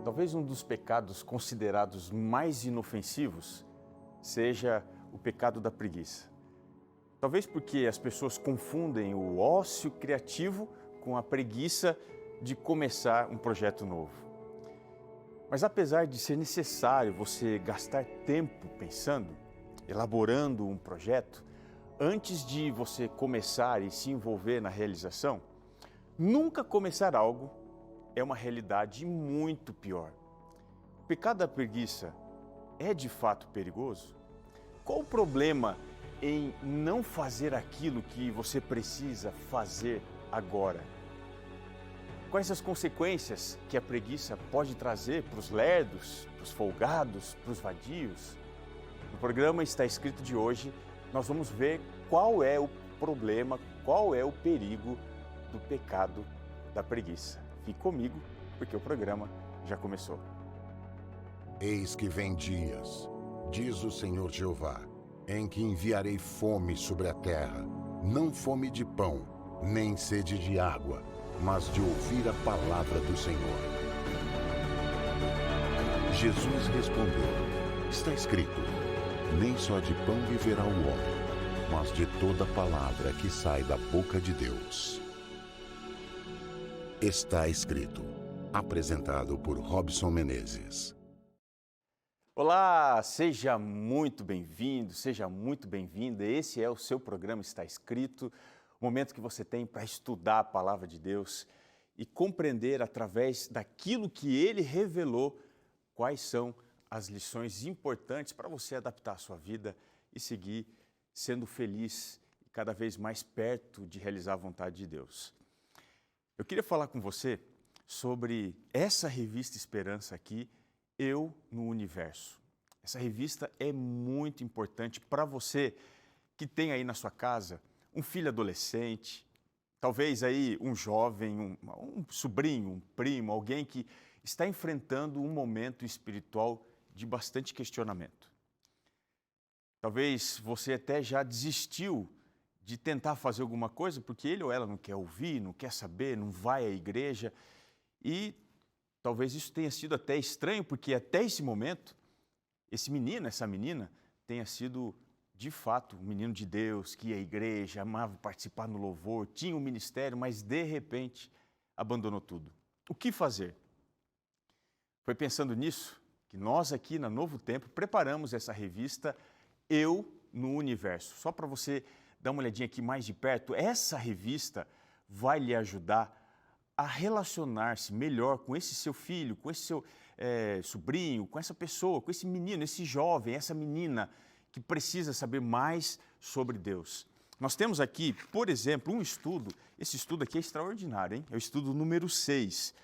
Talvez um dos pecados considerados mais inofensivos seja o pecado da preguiça. Talvez porque as pessoas confundem o ócio criativo com a preguiça de começar um projeto novo. Mas apesar de ser necessário você gastar tempo pensando, elaborando um projeto, antes de você começar e se envolver na realização, nunca começar algo é uma realidade muito pior. O pecado da preguiça é de fato perigoso? Qual o problema em não fazer aquilo que você precisa fazer agora? Quais as consequências que a preguiça pode trazer para os lerdos, para os folgados, para os vadios? No programa Está Escrito de hoje, nós vamos ver qual é o problema, qual é o perigo do pecado da preguiça. Fique comigo, porque o programa já começou. Eis que vem dias, diz o Senhor Jeová, em que enviarei fome sobre a terra, não fome de pão, nem sede de água, mas de ouvir a palavra do Senhor. Jesus respondeu, está escrito, nem só de pão viverá o homem, mas de toda palavra que sai da boca de Deus. Está escrito, apresentado por Robson Menezes. Olá, seja muito bem-vindo, seja muito bem-vinda. Esse é o seu programa Está Escrito, o momento que você tem para estudar a palavra de Deus e compreender através daquilo que Ele revelou quais são as lições importantes para você adaptar a sua vida e seguir sendo feliz e cada vez mais perto de realizar a vontade de Deus. Eu queria falar com você sobre essa revista Esperança aqui, Eu no Universo. Essa revista é muito importante para você que tem aí na sua casa um filho adolescente, talvez aí um jovem, um sobrinho, um primo, alguém que está enfrentando um momento espiritual de bastante questionamento. Talvez você até já desistiu de tentar fazer alguma coisa porque ele ou ela não quer ouvir, não quer saber, não vai à igreja e talvez isso tenha sido até estranho porque até esse momento, esse menino, essa menina tenha sido de fato um menino de Deus, que ia à igreja, amava participar no louvor, tinha um ministério, mas de repente abandonou tudo. O que fazer? Foi pensando nisso que nós aqui na Novo Tempo preparamos essa revista Eu no Universo. Só para você dar uma olhadinha aqui mais de perto, essa revista vai lhe ajudar a relacionar-se melhor com esse seu filho, com esse seu sobrinho, com essa pessoa, com esse menino, esse jovem, essa menina que precisa saber mais sobre Deus. Nós temos aqui, por exemplo, um estudo, esse estudo aqui é extraordinário, hein? É o estudo número 6.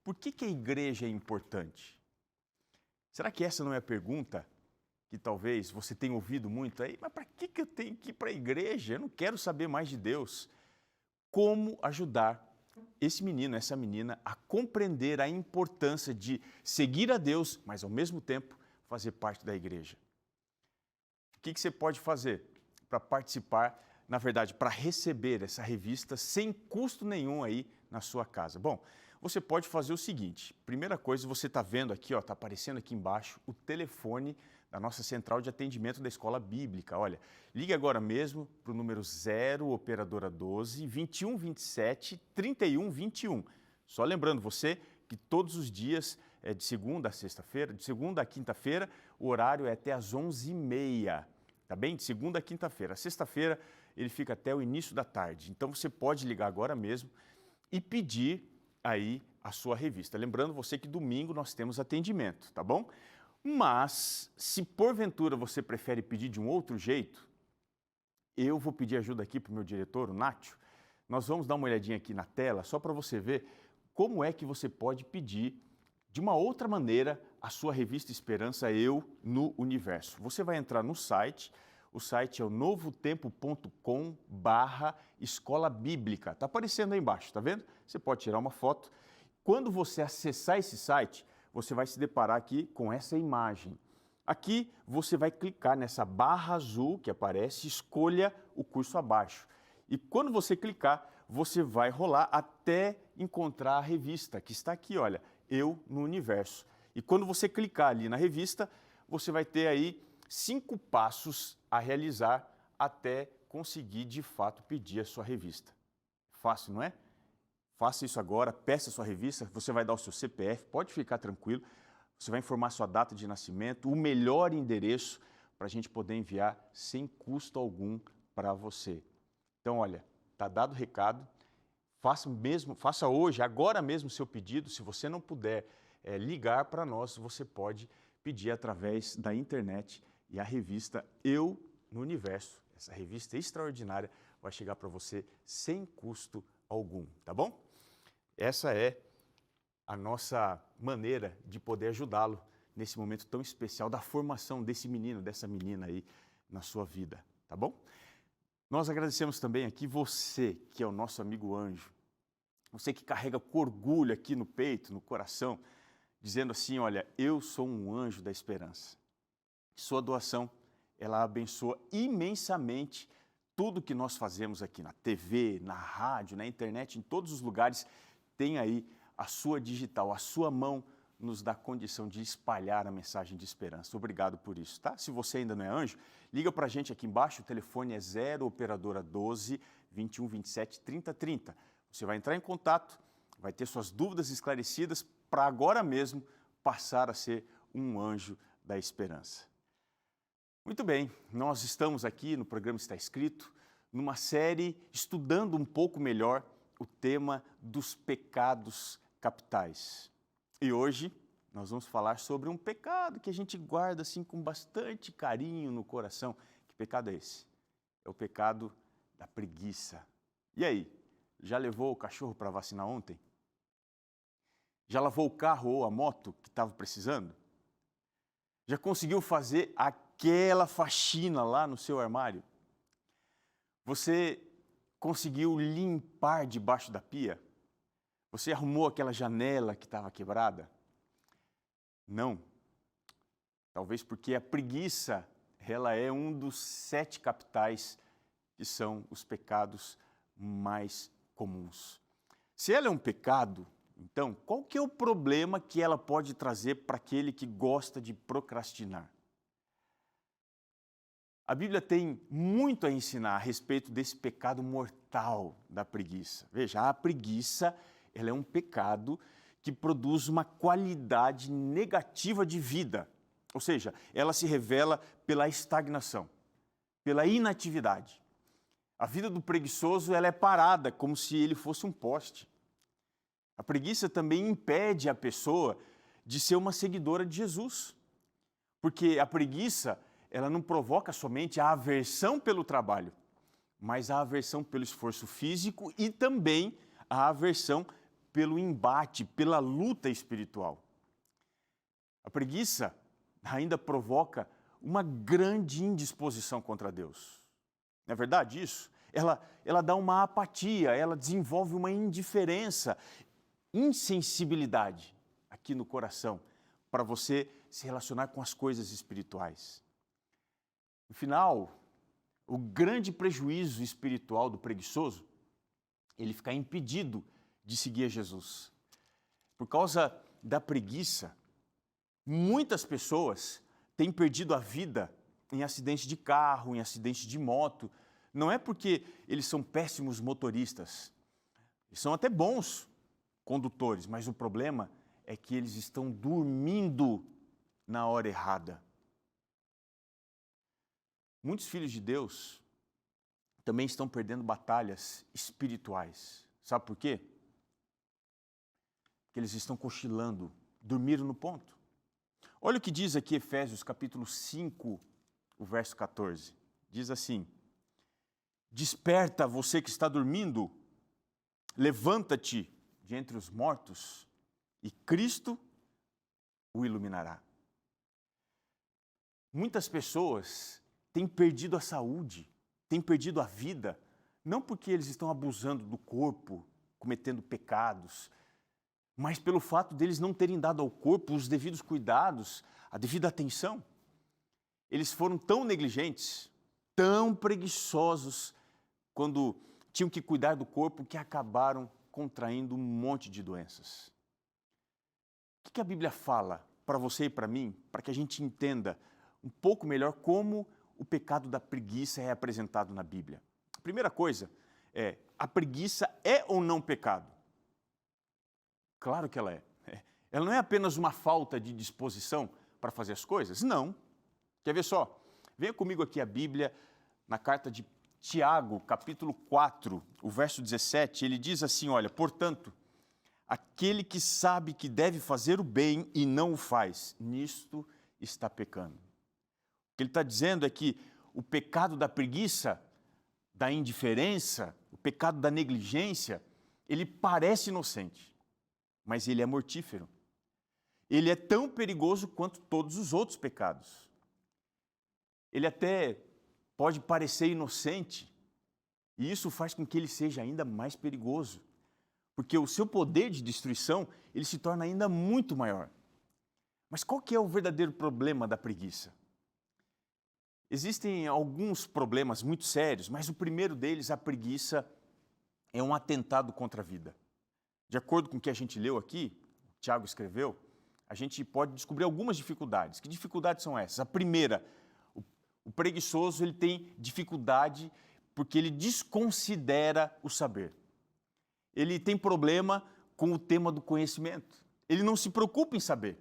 Por que a igreja é importante? Será que essa não é a pergunta que talvez você tenha ouvido muito aí? Mas para que eu tenho que ir para a igreja? Eu não quero saber mais de Deus. Como ajudar esse menino, essa menina a compreender a importância de seguir a Deus, mas ao mesmo tempo fazer parte da igreja? O que você pode fazer para participar, na verdade, para receber essa revista sem custo nenhum aí na sua casa? Bom, você pode fazer o seguinte, primeira coisa, você está vendo aqui, está aparecendo aqui embaixo o telefone da nossa central de atendimento da Escola Bíblica. Olha, ligue agora mesmo para o número 0, operadora 12, 2127 3121. Só lembrando você que todos os dias, de segunda a sexta-feira, de segunda a quinta-feira, o horário é até às 11h30, tá bem? De segunda a quinta-feira. Sexta-feira ele fica até o início da tarde. Então você pode ligar agora mesmo e pedir aí a sua revista. Lembrando você que domingo nós temos atendimento, tá bom? Mas, se porventura você prefere pedir de um outro jeito, eu vou pedir ajuda aqui para o meu diretor, o Nátio. Nós vamos dar uma olhadinha aqui na tela, só para você ver como é que você pode pedir de uma outra maneira a sua revista Esperança Eu no Universo. Você vai entrar no site, o site é o novotempo.com/escola bíblica. Está aparecendo aí embaixo, tá vendo? Você pode tirar uma foto. Quando você acessar esse site, você vai se deparar aqui com essa imagem. Aqui você vai clicar nessa barra azul que aparece, escolha o curso abaixo. E quando você clicar, você vai rolar até encontrar a revista, que está aqui, olha, Eu no Universo. E quando você clicar ali na revista, você vai ter aí 5 passos a realizar até conseguir, de fato, pedir a sua revista. Fácil, não é? Faça isso agora, peça a sua revista, você vai dar o seu CPF, pode ficar tranquilo, você vai informar sua data de nascimento, o melhor endereço para a gente poder enviar sem custo algum para você. Então, olha, está dado o recado, faça hoje, agora mesmo o seu pedido. Se você não puder ligar para nós, você pode pedir através da internet e a revista Eu no Universo, essa revista extraordinária, vai chegar para você sem custo algum, tá bom? Essa é a nossa maneira de poder ajudá-lo nesse momento tão especial da formação desse menino, dessa menina aí na sua vida, tá bom? Nós agradecemos também aqui você, que é o nosso amigo anjo, você que carrega com orgulho aqui no peito, no coração, dizendo assim, olha, eu sou um anjo da esperança. Sua doação, ela abençoa imensamente tudo que nós fazemos aqui na TV, na rádio, na internet, em todos os lugares, tem aí a sua digital, a sua mão nos dá condição de espalhar a mensagem de esperança. Obrigado por isso, tá? Se você ainda não é anjo, liga para a gente aqui embaixo, o telefone é 0 operadora 12 21 27 30 30. Você vai entrar em contato, vai ter suas dúvidas esclarecidas para agora mesmo passar a ser um anjo da esperança. Muito bem, nós estamos aqui no programa Está Escrito, numa série estudando um pouco melhor o tema dos pecados capitais. E hoje nós vamos falar sobre um pecado que a gente guarda assim com bastante carinho no coração. Que pecado é esse? É o pecado da preguiça. E aí, já levou o cachorro para vacinar ontem? Já lavou o carro ou a moto que estava precisando? Já conseguiu fazer aquela faxina lá no seu armário? Você conseguiu limpar debaixo da pia? Você arrumou aquela janela que estava quebrada? Não. Talvez porque a preguiça, ela é um dos 7 capitais que são os pecados mais comuns. Se ela é um pecado, então, qual que é o problema que ela pode trazer para aquele que gosta de procrastinar? A Bíblia tem muito a ensinar a respeito desse pecado mortal da preguiça. Veja, a preguiça, ela é um pecado que produz uma qualidade negativa de vida. Ou seja, ela se revela pela estagnação, pela inatividade. A vida do preguiçoso, ela é parada, como se ele fosse um poste. A preguiça também impede a pessoa de ser uma seguidora de Jesus. Porque a preguiça, ela não provoca somente a aversão pelo trabalho, mas a aversão pelo esforço físico e também a aversão pelo embate, pela luta espiritual. A preguiça ainda provoca uma grande indisposição contra Deus. Não é verdade isso? Ela dá uma apatia, ela desenvolve uma indiferença, insensibilidade aqui no coração para você se relacionar com as coisas espirituais. No final, o grande prejuízo espiritual do preguiçoso, ele fica impedido de seguir a Jesus. Por causa da preguiça, muitas pessoas têm perdido a vida em acidente de carro, em acidente de moto. Não é porque eles são péssimos motoristas, eles são até bons condutores, mas o problema é que eles estão dormindo na hora errada. Muitos filhos de Deus também estão perdendo batalhas espirituais. Sabe por quê? Porque eles estão cochilando, dormiram no ponto. Olha o que diz aqui Efésios capítulo 5, o verso 14. Diz assim: desperta você que está dormindo, levanta-te de entre os mortos e Cristo o iluminará. Muitas pessoas têm perdido a saúde, têm perdido a vida, não porque eles estão abusando do corpo, cometendo pecados, mas pelo fato deles não terem dado ao corpo os devidos cuidados, a devida atenção. Eles foram tão negligentes, tão preguiçosos, quando tinham que cuidar do corpo, que acabaram contraindo um monte de doenças. O que a Bíblia fala para você e para mim, para que a gente entenda um pouco melhor como o pecado da preguiça é apresentado na Bíblia. A primeira coisa é, a preguiça é ou não pecado? Claro que ela é. Ela não é apenas uma falta de disposição para fazer as coisas? Não. Quer ver só? Venha comigo aqui a Bíblia, na carta de Tiago, capítulo 4, o verso 17, ele diz assim, olha, portanto, aquele que sabe que deve fazer o bem e não o faz, nisto está pecando. O que ele está dizendo é que o pecado da preguiça, da indiferença, o pecado da negligência, ele parece inocente, mas ele é mortífero. Ele é tão perigoso quanto todos os outros pecados. Ele até pode parecer inocente, e isso faz com que ele seja ainda mais perigoso, porque o seu poder de destruição, ele se torna ainda muito maior. Mas qual que é o verdadeiro problema da preguiça? Existem alguns problemas muito sérios, mas o primeiro deles, a preguiça, é um atentado contra a vida. De acordo com o que a gente leu aqui, o Tiago escreveu, a gente pode descobrir algumas dificuldades. Que dificuldades são essas? A primeira, o preguiçoso ele tem dificuldade porque ele desconsidera o saber. Ele tem problema com o tema do conhecimento. Ele não se preocupa em saber.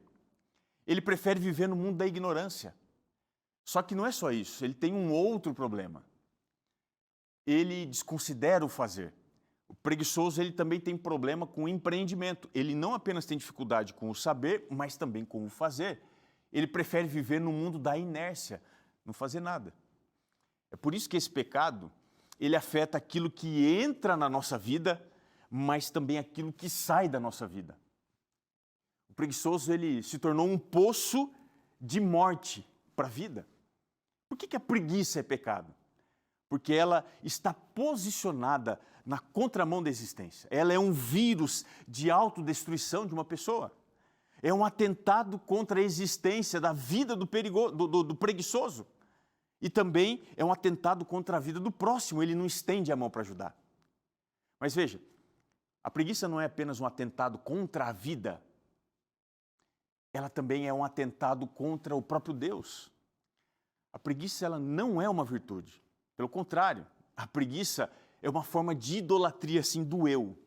Ele prefere viver no mundo da ignorância. Só que não é só isso, ele tem um outro problema. Ele desconsidera o fazer. O preguiçoso ele também tem problema com o empreendimento. Ele não apenas tem dificuldade com o saber, mas também com o fazer. Ele prefere viver no mundo da inércia, não fazer nada. É por isso que esse pecado, ele afeta aquilo que entra na nossa vida, mas também aquilo que sai da nossa vida. O preguiçoso, ele se tornou um poço de morte para a vida. Por que a preguiça é pecado? Porque ela está posicionada na contramão da existência. Ela é um vírus de autodestruição de uma pessoa. É um atentado contra a existência da vida do preguiçoso. E também é um atentado contra a vida do próximo, ele não estende a mão para ajudar. Mas veja, a preguiça não é apenas um atentado contra a vida, ela também é um atentado contra o próprio Deus. A preguiça ela não é uma virtude, pelo contrário, a preguiça é uma forma de idolatria assim, do eu.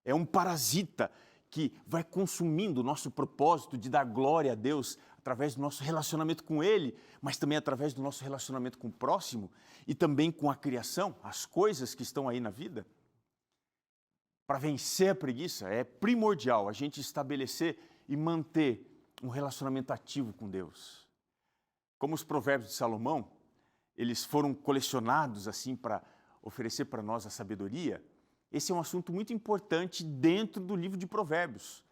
É um parasita que vai consumindo o nosso propósito de dar glória a Deus através do nosso relacionamento com Ele, mas também através do nosso relacionamento com o próximo e também com a criação, as coisas que estão aí na vida. Para vencer a preguiça, é primordial a gente estabelecer e manter um relacionamento ativo com Deus. Como os provérbios de Salomão, eles foram colecionados assim para oferecer para nós a sabedoria, esse é um assunto muito importante dentro do livro de Provérbios.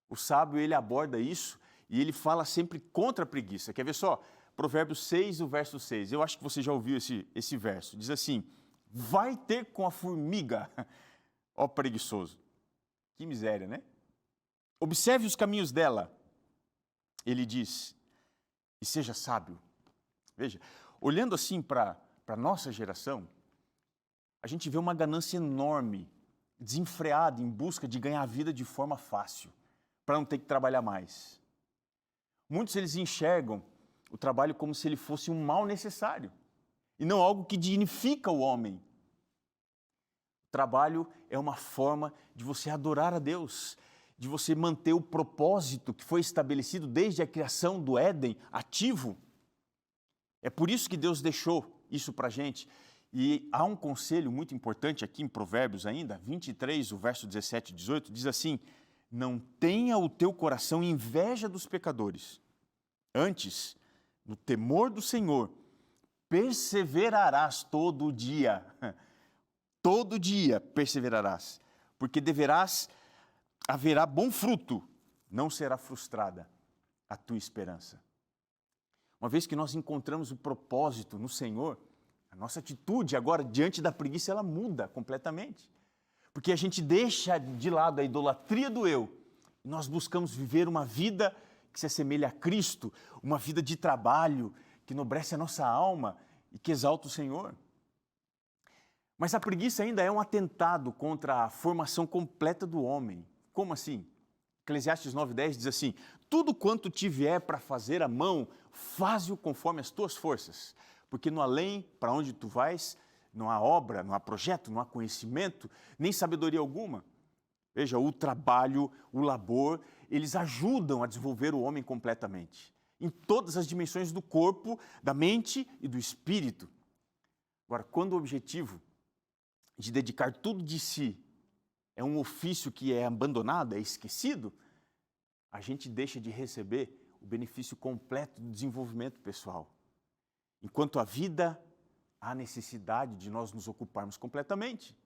O sábio, ele aborda isso e ele fala sempre contra a preguiça. Quer ver só? Provérbios 6, o verso 6. Eu acho que você já ouviu esse verso. Diz assim, vai ter com a formiga, ó preguiçoso. Que miséria, né? Observe os caminhos dela, ele diz, e seja sábio. Veja, olhando assim para a nossa geração, a gente vê uma ganância enorme, desenfreada, em busca de ganhar a vida de forma fácil, para não ter que trabalhar mais. Muitos eles enxergam o trabalho como se ele fosse um mal necessário, e não algo que dignifica o homem. O trabalho é uma forma de você adorar a Deus, de você manter o propósito que foi estabelecido desde a criação do Éden ativo. É por isso que Deus deixou isso para a gente. E há um conselho muito importante aqui em Provérbios ainda, 23, o verso 17 e 18, diz assim, não tenha o teu coração inveja dos pecadores. Antes, no temor do Senhor, perseverarás todo dia. Todo dia perseverarás, porque haverá bom fruto, não será frustrada a tua esperança. Uma vez que nós encontramos o propósito no Senhor, a nossa atitude agora diante da preguiça, ela muda completamente. Porque a gente deixa de lado a idolatria do eu, e nós buscamos viver uma vida que se assemelha a Cristo, uma vida de trabalho, que enobrece a nossa alma e que exalta o Senhor. Mas a preguiça ainda é um atentado contra a formação completa do homem. Como assim? Eclesiastes 9:10 diz assim, tudo quanto tiver para fazer à mão, faze-o conforme as tuas forças, porque no além, para onde tu vais, não há obra, não há projeto, não há conhecimento, nem sabedoria alguma. Veja, o trabalho, o labor, eles ajudam a desenvolver o homem completamente, em todas as dimensões do corpo, da mente e do espírito. Agora, quando o objetivo de dedicar tudo de si é um ofício que é abandonado, é esquecido, a gente deixa de receber o benefício completo do desenvolvimento pessoal. Enquanto a vida, há necessidade de nós nos ocuparmos completamente.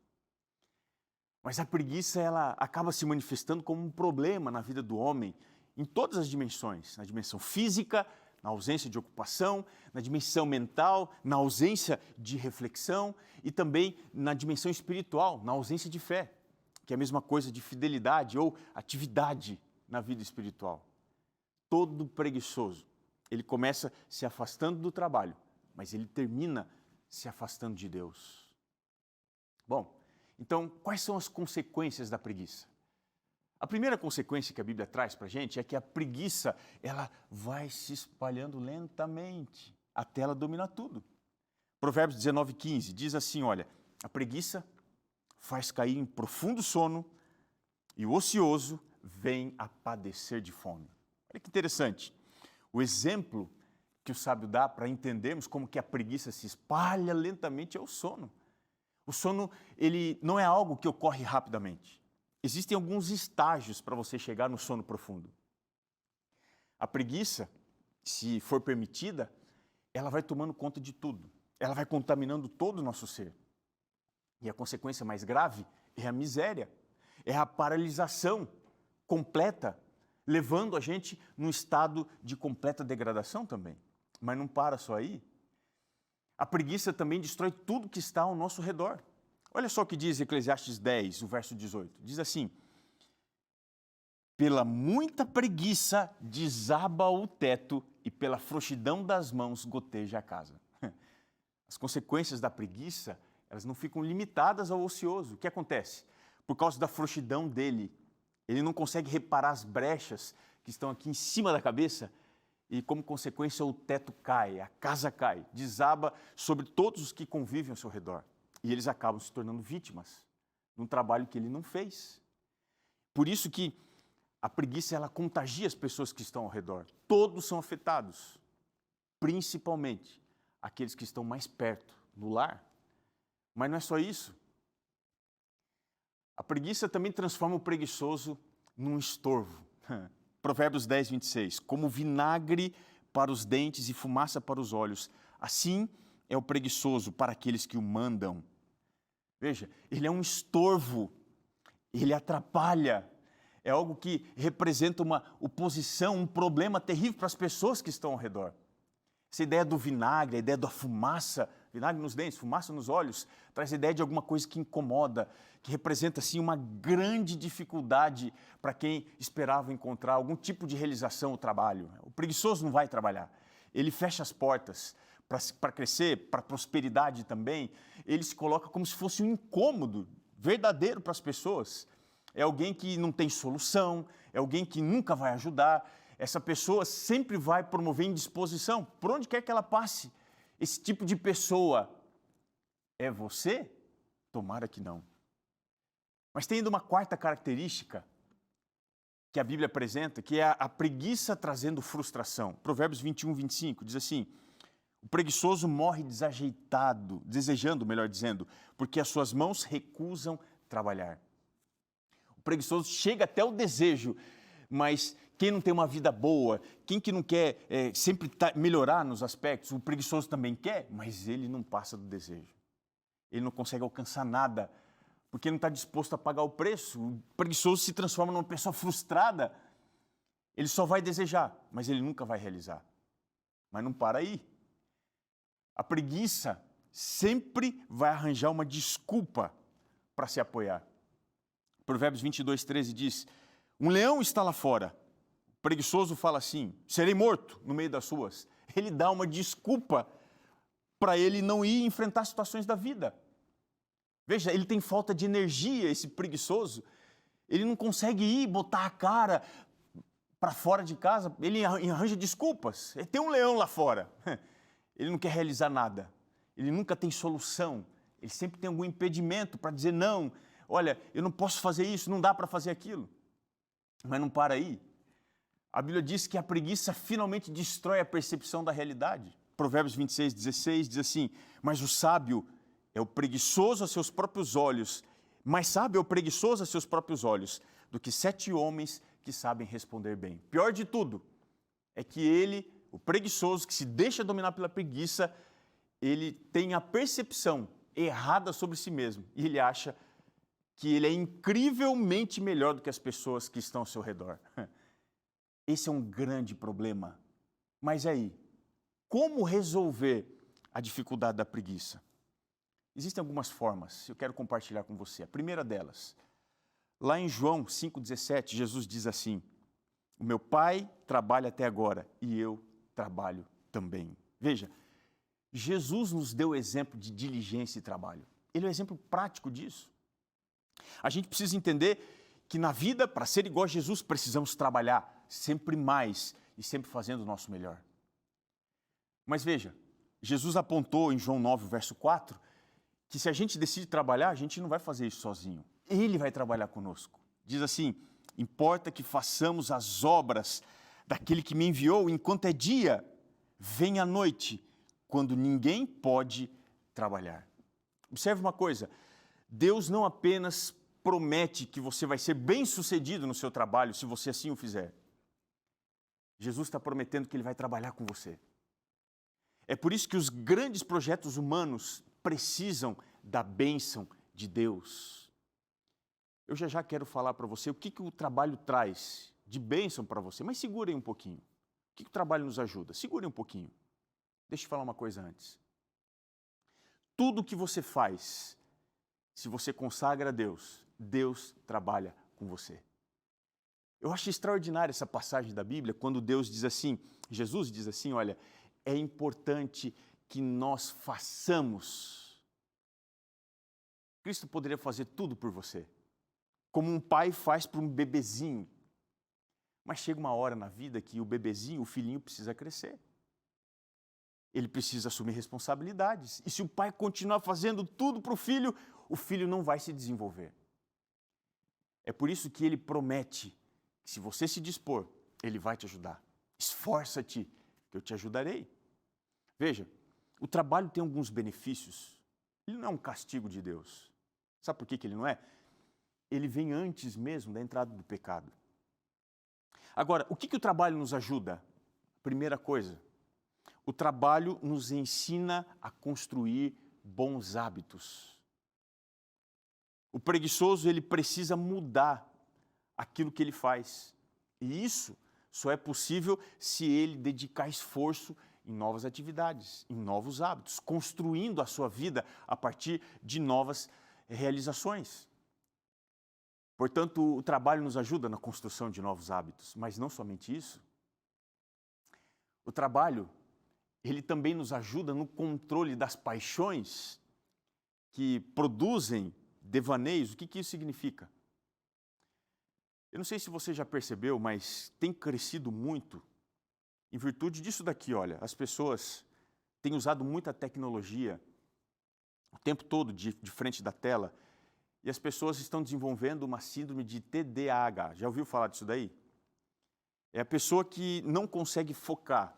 Mas a preguiça, ela acaba se manifestando como um problema na vida do homem, em todas as dimensões, na dimensão física, na ausência de ocupação, na dimensão mental, na ausência de reflexão e também na dimensão espiritual, na ausência de fé, que é a mesma coisa de fidelidade ou atividade na vida espiritual. Todo preguiçoso, ele começa se afastando do trabalho, mas ele termina se afastando de Deus. Bom, então, quais são as consequências da preguiça? A primeira consequência que a Bíblia traz para a gente é que a preguiça, ela vai se espalhando lentamente até ela dominar tudo. Provérbios 19:15 diz assim, olha, a preguiça faz cair em profundo sono e o ocioso vem a padecer de fome. Olha que interessante. O exemplo que o sábio dá para entendermos como que a preguiça se espalha lentamente é o sono. O sono, ele não é algo que ocorre rapidamente. Existem alguns estágios para você chegar no sono profundo. A preguiça, se for permitida, ela vai tomando conta de tudo. Ela vai contaminando todo o nosso ser. E a consequência mais grave é a miséria, é a paralisação completa, levando a gente num estado de completa degradação também. Mas não para só aí. A preguiça também destrói tudo que está ao nosso redor. Olha só o que diz Eclesiastes 10, o verso 18. Diz assim, pela muita preguiça desaba o teto e pela frouxidão das mãos goteja a casa. As consequências da preguiça, elas não ficam limitadas ao ocioso. O que acontece? Por causa da frouxidão dele, ele não consegue reparar as brechas que estão aqui em cima da cabeça e, como consequência, o teto cai, a casa cai, desaba sobre todos os que convivem ao seu redor. E eles acabam se tornando vítimas de um trabalho que ele não fez. Por isso que a preguiça, ela contagia as pessoas que estão ao redor. Todos são afetados, principalmente aqueles que estão mais perto, no lar. Mas não é só isso. A preguiça também transforma o preguiçoso num estorvo. Provérbios 10, 26. Como vinagre para os dentes e fumaça para os olhos, assim é o preguiçoso para aqueles que o mandam. Veja, ele é um estorvo, ele atrapalha, é algo que representa uma oposição, um problema terrível para as pessoas que estão ao redor. Essa ideia do vinagre, a ideia da fumaça, vinagre nos dentes, fumaça nos olhos, traz a ideia de alguma coisa que incomoda, que representa, assim, uma grande dificuldade para quem esperava encontrar algum tipo de realização no trabalho. O preguiçoso não vai trabalhar, ele fecha as portas para crescer, para prosperidade também, ele se coloca como se fosse um incômodo verdadeiro para as pessoas. É alguém que não tem solução, é alguém que nunca vai ajudar. Essa pessoa sempre vai promover indisposição, por onde quer que ela passe. Esse tipo de pessoa é você? Tomara que não. Mas tem ainda uma quarta característica que a Bíblia apresenta, que é a preguiça trazendo frustração. Provérbios 21, 25 diz assim, o preguiçoso morre desajeitado, desejando, melhor dizendo, porque as suas mãos recusam trabalhar. O preguiçoso chega até o desejo, mas quem não tem uma vida boa, quem que não quer sempre melhorar nos aspectos, o preguiçoso também quer, mas ele não passa do desejo. Ele não consegue alcançar nada, porque não está disposto a pagar o preço. O preguiçoso se transforma numa pessoa frustrada. Ele só vai desejar, mas ele nunca vai realizar. Mas não para aí. A preguiça sempre vai arranjar uma desculpa para se apoiar. Provérbios 22, 13 diz, um leão está lá fora. O preguiçoso fala assim, serei morto no meio das ruas. Ele dá uma desculpa para ele não ir enfrentar situações da vida. Veja, ele tem falta de energia, esse preguiçoso. Ele não consegue ir botar a cara para fora de casa, ele arranja desculpas. Tem um leão lá fora. Ele não quer realizar nada. Ele nunca tem solução. Ele sempre tem algum impedimento para dizer não. Olha, eu não posso fazer isso, não dá para fazer aquilo. Mas não para aí. A Bíblia diz que a preguiça finalmente destrói a percepção da realidade. Provérbios 26:16 diz assim: mas o sábio é o preguiçoso a seus próprios olhos, mais sábio é o preguiçoso a seus próprios olhos, do que 7 homens que sabem responder bem. Pior de tudo é que ele, o preguiçoso, que se deixa dominar pela preguiça, ele tem a percepção errada sobre si mesmo. E ele acha que ele é incrivelmente melhor do que as pessoas que estão ao seu redor. Esse é um grande problema. Mas aí, como resolver a dificuldade da preguiça? Existem algumas formas, eu quero compartilhar com você. A primeira delas, lá em João 5,17, Jesus diz assim: o meu Pai trabalha até agora e eu trabalho também. Veja, Jesus nos deu exemplo de diligência e trabalho. Ele é um exemplo prático disso. A gente precisa entender que na vida, para ser igual a Jesus, precisamos trabalhar sempre mais e sempre fazendo o nosso melhor. Mas veja, Jesus apontou em João 9, verso 4, que se a gente decide trabalhar, a gente não vai fazer isso sozinho. Ele vai trabalhar conosco. Diz assim: importa que façamos as obras daquele que me enviou enquanto é dia, vem a noite, quando ninguém pode trabalhar. Observe uma coisa, Deus não apenas promete que você vai ser bem-sucedido no seu trabalho, se você assim o fizer. Jesus está prometendo que Ele vai trabalhar com você. É por isso que os grandes projetos humanos precisam da bênção de Deus. Eu já quero falar para você o que o trabalho traz de bênção para você, mas segurem um pouquinho. O que o trabalho nos ajuda? Segurem um pouquinho. Deixa eu falar uma coisa antes. Tudo que você faz, se você consagra a Deus, Deus trabalha com você. Eu acho extraordinária essa passagem da Bíblia, quando Deus diz assim, Jesus diz assim, olha, é importante que nós façamos. Cristo poderia fazer tudo por você, como um pai faz para um bebezinho. Mas chega uma hora na vida que o bebezinho, o filhinho, precisa crescer. Ele precisa assumir responsabilidades. E se o pai continuar fazendo tudo para o filho não vai se desenvolver. É por isso que ele promete que se você se dispor, ele vai te ajudar. Esforça-te, que eu te ajudarei. Veja, o trabalho tem alguns benefícios. Ele não é um castigo de Deus. Sabe por que ele não é? Ele vem antes mesmo da entrada do pecado. Agora, o que o trabalho nos ajuda? Primeira coisa, o trabalho nos ensina a construir bons hábitos. O preguiçoso, ele precisa mudar aquilo que ele faz. E isso só é possível se ele dedicar esforço em novas atividades, em novos hábitos, construindo a sua vida a partir de novas realizações. Portanto, o trabalho nos ajuda na construção de novos hábitos, mas não somente isso. O trabalho, ele também nos ajuda no controle das paixões que produzem devaneios. O que isso significa? Eu não sei se você já percebeu, mas tem crescido muito em virtude disso daqui, olha. As pessoas têm usado muita tecnologia o tempo todo de frente da tela e as pessoas estão desenvolvendo uma síndrome de TDAH. Já ouviu falar disso daí? É a pessoa que não consegue focar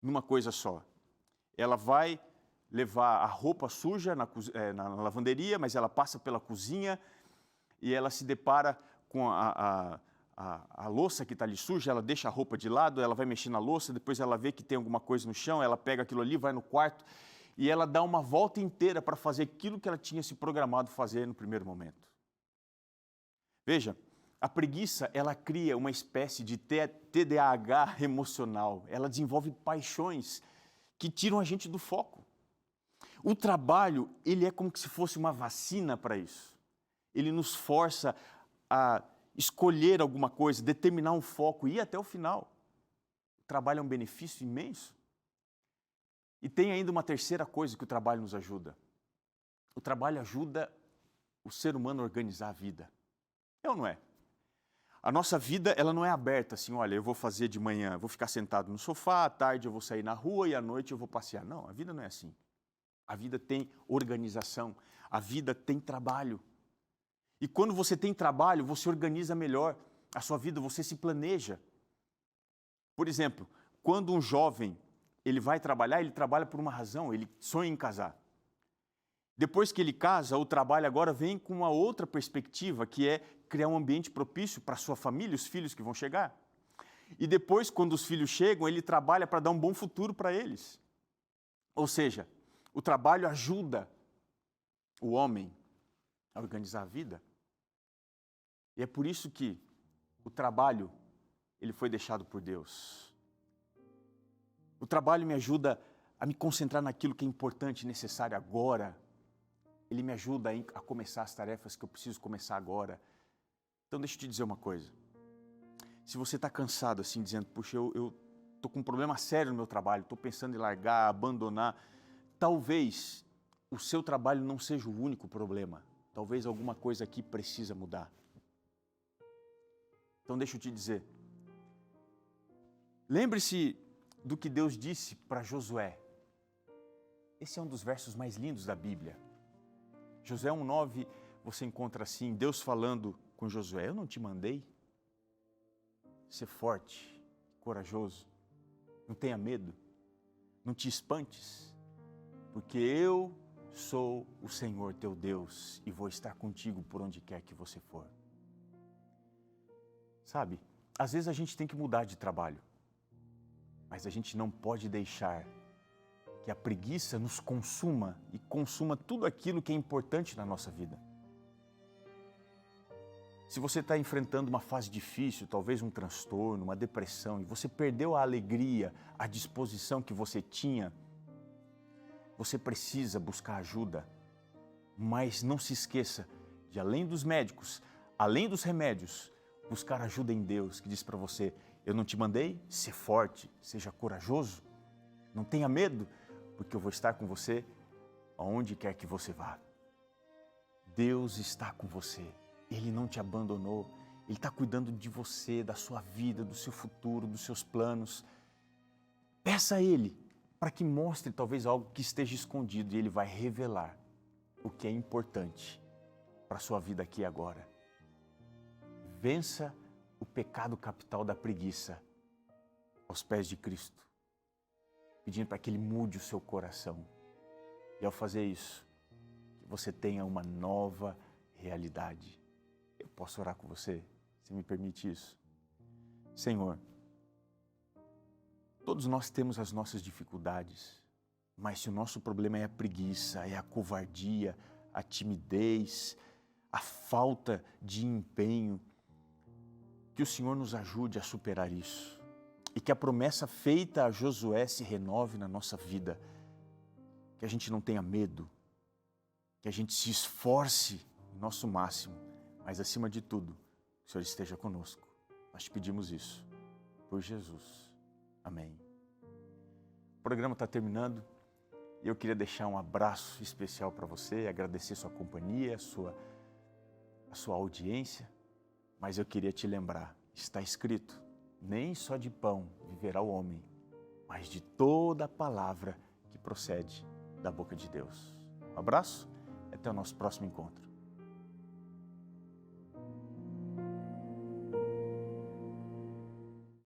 numa coisa só. Ela vai levar a roupa suja na lavanderia, mas ela passa pela cozinha e ela se depara com a louça que está ali suja, ela deixa a roupa de lado, ela vai mexer na louça, depois ela vê que tem alguma coisa no chão, ela pega aquilo ali, vai no quarto e ela dá uma volta inteira para fazer aquilo que ela tinha se programado fazer no primeiro momento. Veja, a preguiça, ela cria uma espécie de TDAH emocional, ela desenvolve paixões que tiram a gente do foco. O trabalho, ele é como se fosse uma vacina para isso. Ele nos força a escolher alguma coisa, determinar um foco e ir até o final. O trabalho é um benefício imenso. E tem ainda uma terceira coisa que o trabalho nos ajuda. O trabalho ajuda o ser humano a organizar a vida. É ou não é? A nossa vida, ela não é aberta assim, olha, eu vou fazer de manhã, eu vou ficar sentado no sofá, à tarde eu vou sair na rua e à noite eu vou passear. Não, a vida não é assim. A vida tem organização, a vida tem trabalho. E quando você tem trabalho, você organiza melhor a sua vida, você se planeja. Por exemplo, quando um jovem ele vai trabalhar, ele trabalha por uma razão, ele sonha em casar. Depois que ele casa, o trabalho agora vem com uma outra perspectiva, que é criar um ambiente propício para a sua família, os filhos que vão chegar. E depois, quando os filhos chegam, ele trabalha para dar um bom futuro para eles. Ou seja, o trabalho ajuda o homem a organizar a vida. E é por isso que o trabalho, ele foi deixado por Deus. O trabalho me ajuda a me concentrar naquilo que é importante e necessário agora. Ele me ajuda a começar as tarefas que eu preciso começar agora. Então, deixa eu te dizer uma coisa. Se você está cansado assim, dizendo, puxa, eu estou com um problema sério no meu trabalho, estou pensando em largar, abandonar, talvez o seu trabalho não seja o único problema. Talvez alguma coisa aqui precisa mudar. Então, deixa eu te dizer. Lembre-se do que Deus disse para Josué. Esse é um dos versos mais lindos da Bíblia. Josué 1,9, você encontra assim, Deus falando com Josué, eu não te mandei? Ser forte, corajoso, não tenha medo, não te espantes, porque eu sou o Senhor teu Deus e vou estar contigo por onde quer que você for. Sabe, às vezes a gente tem que mudar de trabalho, mas a gente não pode deixar que a preguiça nos consuma e consuma tudo aquilo que é importante na nossa vida. Se você está enfrentando uma fase difícil, talvez um transtorno, uma depressão, e você perdeu a alegria, a disposição que você tinha, você precisa buscar ajuda. Mas não se esqueça de, além dos médicos, além dos remédios, buscar ajuda em Deus, que diz para você, eu não te mandei? Ser forte, seja corajoso, não tenha medo, porque eu vou estar com você aonde quer que você vá. Deus está com você, Ele não te abandonou, Ele está cuidando de você, da sua vida, do seu futuro, dos seus planos. Peça a Ele para que mostre talvez algo que esteja escondido e Ele vai revelar o que é importante para a sua vida aqui e agora. Vença o pecado capital da preguiça aos pés de Cristo, pedindo para que Ele mude o seu coração. E ao fazer isso, que você tenha uma nova realidade. Eu posso orar com você? Você me permite isso? Senhor, todos nós temos as nossas dificuldades, mas se o nosso problema é a preguiça, é a covardia, a timidez, a falta de empenho, que o Senhor nos ajude a superar isso. E que a promessa feita a Josué se renove na nossa vida. Que a gente não tenha medo. Que a gente se esforce no nosso máximo. Mas, acima de tudo, que o Senhor esteja conosco. Nós te pedimos isso. Por Jesus. Amém. O programa está terminando. E eu queria deixar um abraço especial para você. Agradecer sua companhia, a sua audiência. Mas eu queria te lembrar. Está escrito. Nem só de pão viverá o homem, mas de toda a palavra que procede da boca de Deus. Um abraço e até o nosso próximo encontro.